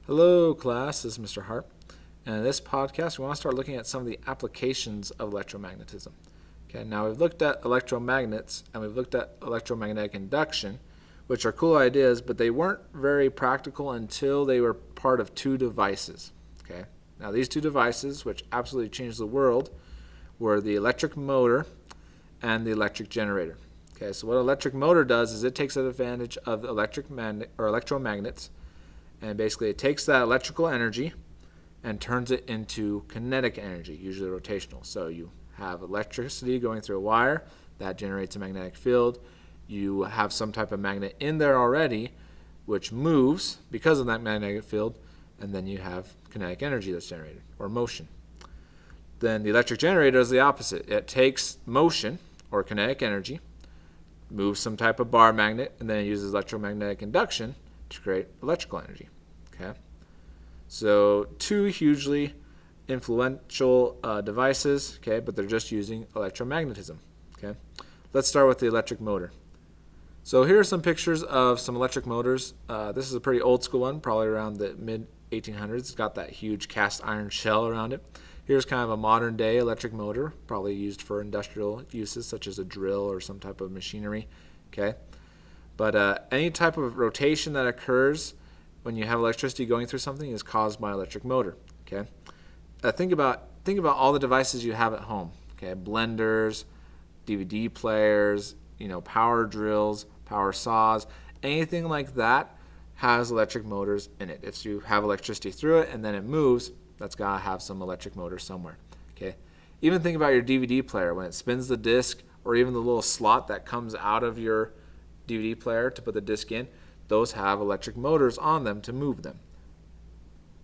Hello, class. This is Mr. Hart. And in this podcast, we want to start looking at some of the applications of electromagnetism. Okay, now we've looked at electromagnets and we've looked at electromagnetic induction, which are cool ideas, but they weren't very practical until they were part of two devices. Okay, now these two devices, which absolutely changed the world, were the electric motor and the electric generator. Okay, so what an electric motor does is it takes advantage of electromagnets, and basically it takes that electrical energy and turns it into kinetic energy, usually rotational. So you have electricity going through a wire that generates a magnetic field. You have some type of magnet in there already which moves because of that magnetic field, and then you have kinetic energy that's generated, or motion. Then the electric generator is the opposite. It takes motion, or kinetic energy, moves some type of bar magnet, and then it uses electromagnetic induction to create electrical energy. Okay, so two hugely influential devices. Okay, but they're just using electromagnetism. Okay, let's start with the electric motor. So here are some pictures of some electric motors. This is a pretty old school one, probably around the mid 1800s. It's got that huge cast iron shell around it. Here's kind of a modern day electric motor, probably used for industrial uses such as a drill or some type of machinery. Okay, but any type of rotation that occurs when you have electricity going through something is caused by an electric motor. Okay, think about all the devices you have at home. Okay, blenders, DVD players, power drills, power saws, anything like that has electric motors in it. If you have electricity through it and then it moves, that's got to have some electric motor somewhere. Okay, even think about your DVD player when it spins the disc, or even the little slot that comes out of your DVD player to put the disc in. Those have electric motors on them to move them.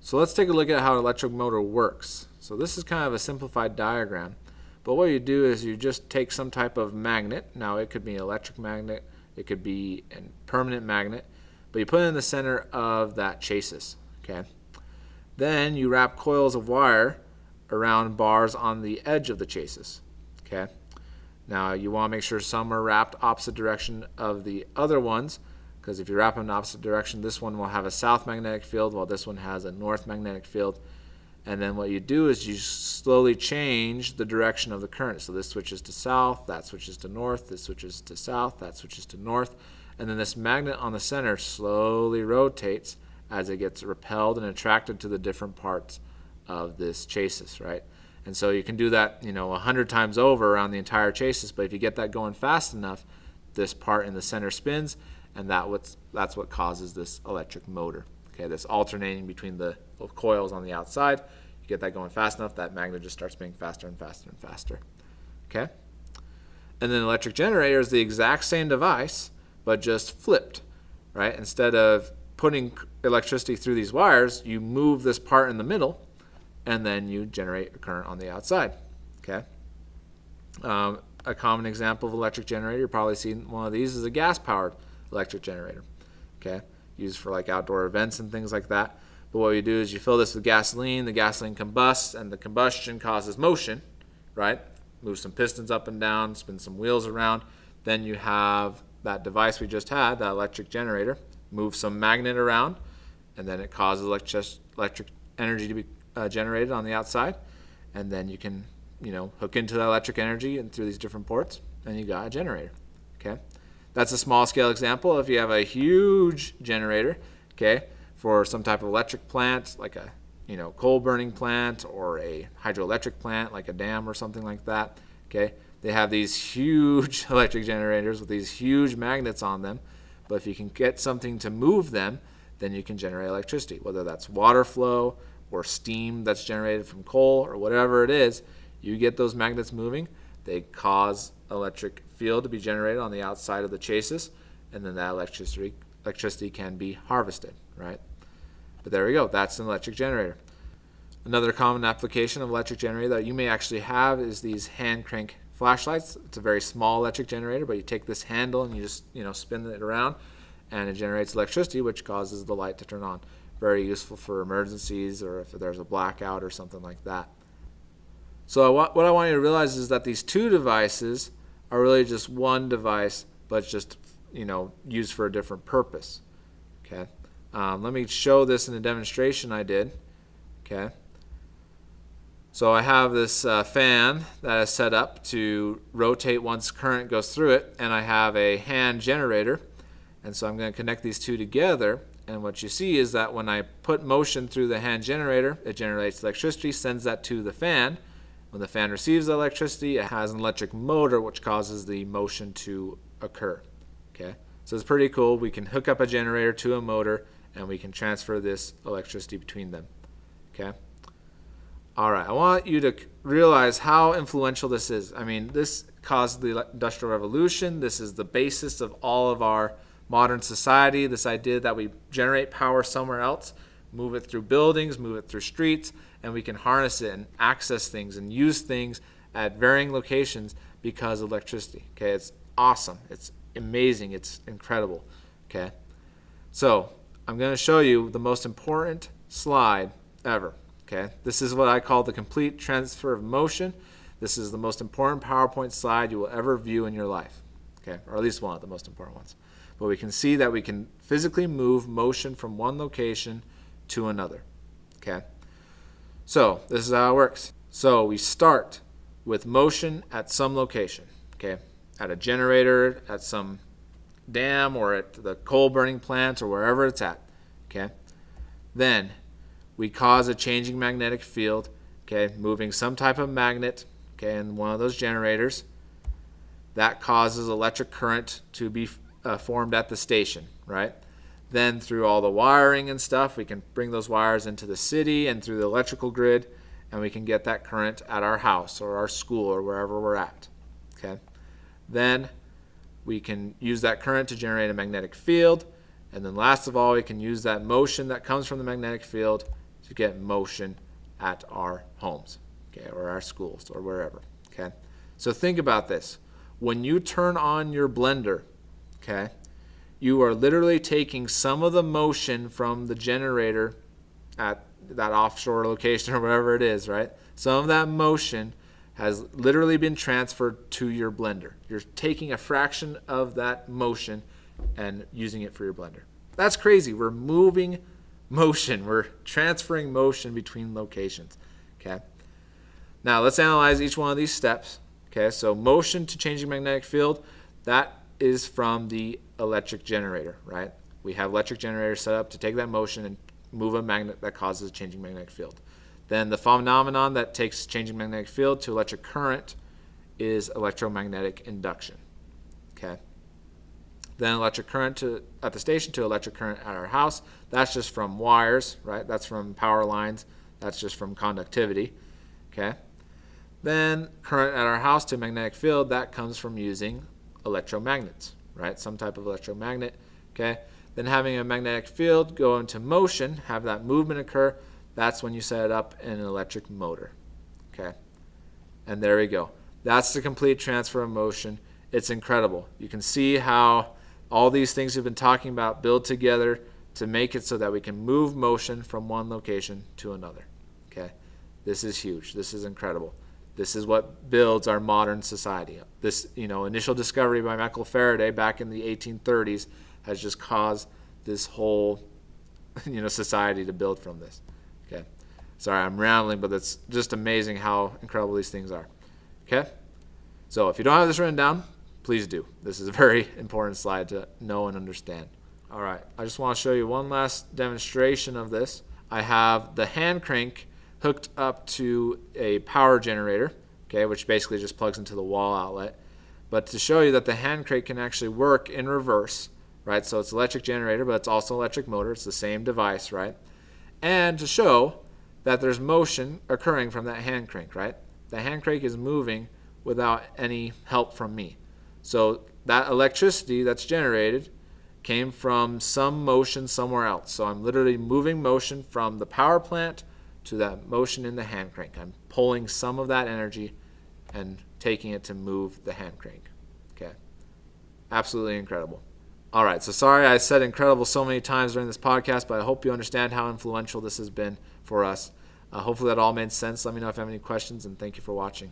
So let's take a look at how an electric motor works. So this is kind of a simplified diagram, but what you do is you just take some type of magnet. Now it could be an electric magnet, it could be a permanent magnet, but you put it in the center of that chassis. Okay, then you wrap coils of wire around bars on the edge of the chassis. Okay, now you want to make sure some are wrapped opposite direction of the other ones, because if you wrap them in opposite direction, this one will have a south magnetic field while this one has a north magnetic field. And then what you do is you slowly change the direction of the current. So this switches to south, that switches to north, this switches to south, that switches to north. And then this magnet on the center slowly rotates as it gets repelled and attracted to the different parts of this chassis, right? And so you can do that, 100 times over around the entire chassis, but if you get that going fast enough, this part in the center spins, and that's what causes this electric motor. Okay, this alternating between the coils on the outside. You get that going fast enough, that magnet just starts spinning faster and faster and faster. Okay? And then the electric generator is the exact same device, but just flipped, right? Instead of putting electricity through these wires, you move this part in the middle, and then you generate a current on the outside. Okay? A common example of electric generator, you're probably seen one of these, is a gas-powered electric generator. Okay? Used for like outdoor events and things like that. But what you do is you fill this with gasoline, the gasoline combusts, and the combustion causes motion, right? Move some pistons up and down, spin some wheels around. Then you have that device we just had, that electric generator, move some magnet around, and then it causes electric energy to be generated on the outside. And then you can, hook into that electric energy and through these different ports, and you got a generator. Okay? That's a small scale example. If you have a huge generator, okay, for some type of electric plant, like a coal burning plant, or a hydroelectric plant, like a dam or something like that, okay, they have these huge electric generators with these huge magnets on them. But if you can get something to move them, then you can generate electricity, whether that's water flow or steam that's generated from coal or whatever it is. You get those magnets moving, they cause electric field to be generated on the outside of the chassis, and then that electricity can be harvested, right? But there we go, that's an electric generator. Another common application of electric generator that you may actually have is these hand crank flashlights. It's a very small electric generator, but you take this handle and you just spin it around, and it generates electricity, which causes the light to turn on. Very useful for emergencies, or if there's a blackout or something like that. So what I want you to realize is that these two devices are really just one device, but just used for a different purpose. Okay, Let me show this in a demonstration I did. Okay. So I have this fan that is set up to rotate once current goes through it, and I have a hand generator. And so I'm going to connect these two together, and what you see is that when I put motion through the hand generator, it generates electricity, sends that to the fan. When the fan receives the electricity, it has an electric motor which causes the motion to occur. Okay, so it's pretty cool. We can hook up a generator to a motor, and we can transfer this electricity between them. Okay. All right, I want you to realize how influential this is. I mean, this caused the Industrial Revolution. This is the basis of all of our modern society, this idea that we generate power somewhere else, move it through buildings, move it through streets, and we can harness it and access things and use things at varying locations because of electricity. Okay, it's awesome. It's amazing. It's incredible. Okay, so I'm going to show you the most important slide ever. Okay, this is what I call the complete transfer of motion. This is the most important PowerPoint slide you will ever view in your life. Okay, or at least one of the most important ones. But we can see that we can physically move motion from one location to another. Okay, so this is how it works. So we start with motion at some location. Okay, at a generator, at some dam, or at the coal burning plant, or wherever it's at. Okay, then we cause a changing magnetic field, okay, moving some type of magnet, okay, in one of those generators. That causes electric current to be formed at the station, right? Then through all the wiring and stuff, we can bring those wires into the city and through the electrical grid, and we can get that current at our house or our school or wherever we're at, okay? Then we can use that current to generate a magnetic field, and then last of all, we can use that motion that comes from the magnetic field to get motion at our homes, okay, or our schools or wherever, okay? So think about this. When you turn on your blender, okay, you are literally taking some of the motion from the generator at that offshore location or wherever it is, right? Some of that motion has literally been transferred to your blender. You're taking a fraction of that motion and using it for your blender. That's crazy. We're moving motion. We're transferring motion between locations. Okay. Now let's analyze each one of these steps. Okay. So motion to changing magnetic field, that is from the electric generator, right? We have electric generators set up to take that motion and move a magnet that causes a changing magnetic field. Then the phenomenon that takes changing magnetic field to electric current is electromagnetic induction. Okay. Then electric current at the station to electric current at our house. That's just from wires, right? That's from power lines. That's just from conductivity. Okay. Then current at our house to magnetic field, that comes from using electromagnets, right? Some type of electromagnet. Okay. Then having a magnetic field go into motion, have that movement occur, that's when you set it up in an electric motor. Okay. And there we go. That's the complete transfer of motion. It's incredible. You can see how all these things we've been talking about build together to make it so that we can move motion from one location to another. Okay, this is huge. This is incredible. This is what builds our modern society. This, initial discovery by Michael Faraday back in the 1830s has just caused this whole, society to build from this. Okay, sorry, I'm rambling, but it's just amazing how incredible these things are. Okay, so if you don't have this written down, please do. This is a very important slide to know and understand. All right, I just want to show you one last demonstration of this. I have the hand crank hooked up to a power generator, okay, which basically just plugs into the wall outlet. But to show you that the hand crank can actually work in reverse, right? So it's electric generator, but it's also electric motor. It's the same device, right? And to show that there's motion occurring from that hand crank, right? The hand crank is moving without any help from me. So that electricity that's generated came from some motion somewhere else. So I'm literally moving motion from the power plant to that motion in the hand crank. I'm pulling some of that energy and taking it to move the hand crank. Okay. Absolutely incredible. All right, so sorry I said incredible so many times during this podcast, but I hope you understand how influential this has been for us. Hopefully that all made sense. Let me know if you have any questions, and thank you for watching.